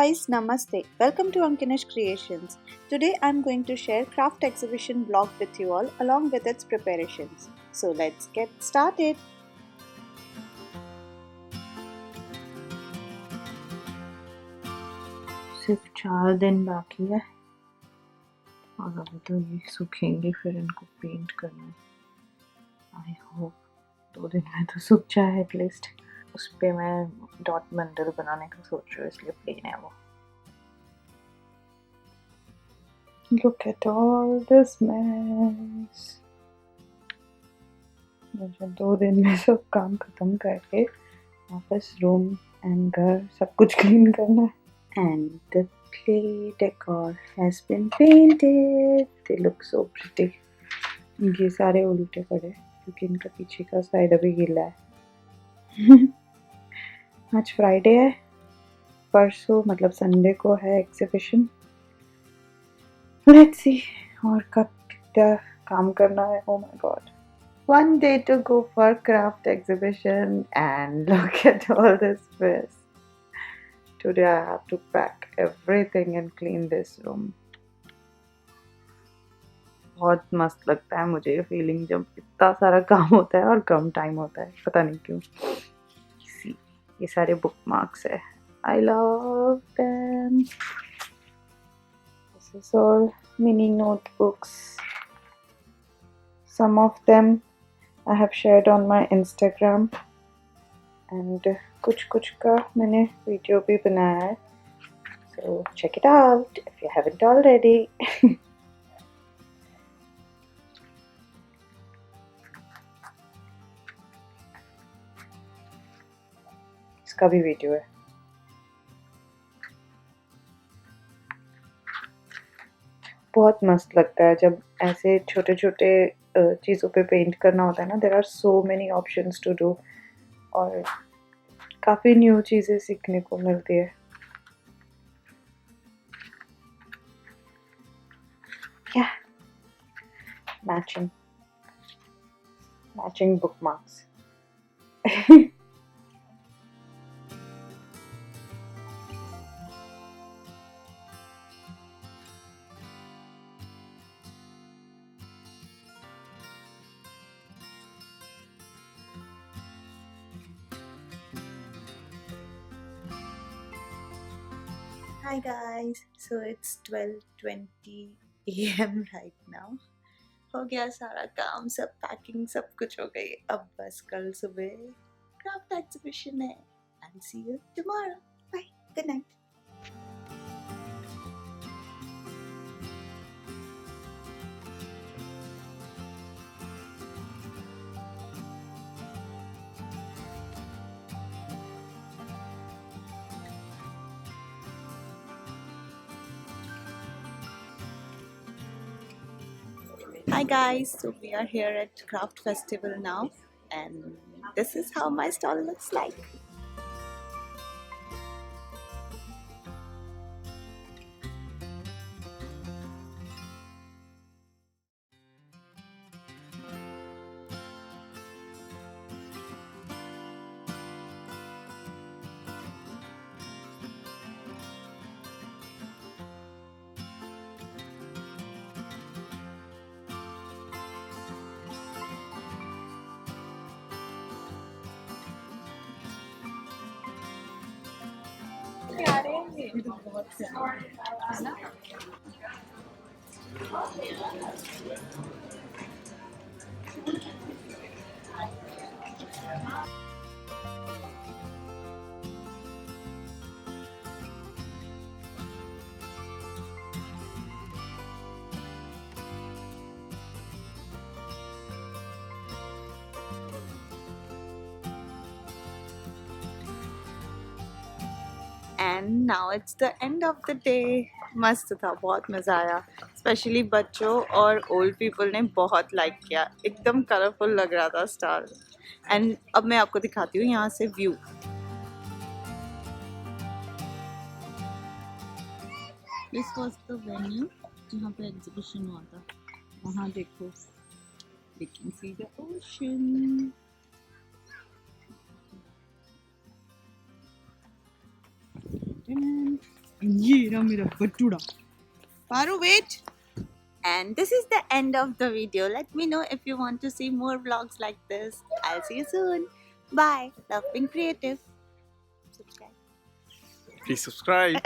guys, Namaste. Welcome to Ankinish Creations. Today I'm going to share craft exhibition vlog with you all along with its preparations. So let's get started. सिर्फ 4 दिन बाकी है और अभी तो ये सूखेंगे, फिर इनको पेंट करना है। आई होप 2 दिन में तो सूख जाए एटलीस्ट। उस पर मैं डॉट मंदिर बनाने का सोच रही हूँ, इसलिए प्लेन है वो। Look at all this mess. मुझे 2 दिन में सब काम खत्म करके वापस रूम एंड घर सब कुछ क्लीन करना है। And the clay decor has been painted. They look so pretty. ये सारे उल्टे पड़े क्योंकि इनका पीछे का साइड अभी गीला है। आज फ्राइडे है, परसों मतलब संडे को है एग्जीबिशन। लेट्स सी और कब कितना काम करना है। Oh my god. One day to go for craft exhibition and look at all this mess. Today I have to pack everything and clean this room. बहुत मस्त लगता है मुझे ये फीलिंग जब इतना सारा काम होता है और कम टाइम होता है, पता नहीं क्यों। ये सारे बुक मार्क्स है, I love them. This is all mini notebooks. Some of them I have shared on my Instagram and कुछ का मैंने वीडियो भी बनाया है, so check it out if you haven't already. इसका भी वीडियो है। बहुत मस्त लगता है जब ऐसे छोटे छोटे चीज़ों पे पेंट करना होता है ना। There are so many options to do और काफ़ी न्यू चीज़ें सीखने को मिलती है। Yeah, matching bookmarks. Hi guys, so it's 12:20 AM right now. हो गया सारा काम, सब पैकिंग सब कुछ हो गई। अब बस कल सुबह क्राफ्ट एग्जीबिशन है। I'll see you tomorrow. Bye. Good night. Hi guys, so we are here at Craft Festival now and this is how my stall looks like. And now it's the end of the day. मस्त था, बहुत मज़ा आया। Specially बच्चों और old people ने बहुत like किया, एकदम कलरफुल लग रहा था स्टार। एंड अब मैं आपको दिखाती हूँ यहाँ से view. This was the venue जहाँ पे एग्जीबिशन हुआ था। वहाँ देखो, you can see the ocean. ये रहा मेरा बटूड़ा. Paru, wait. And this is the end of the video. Let me know if you want to see more vlogs like this. I'll see you soon. Bye. Love being creative. Subscribe. Please subscribe.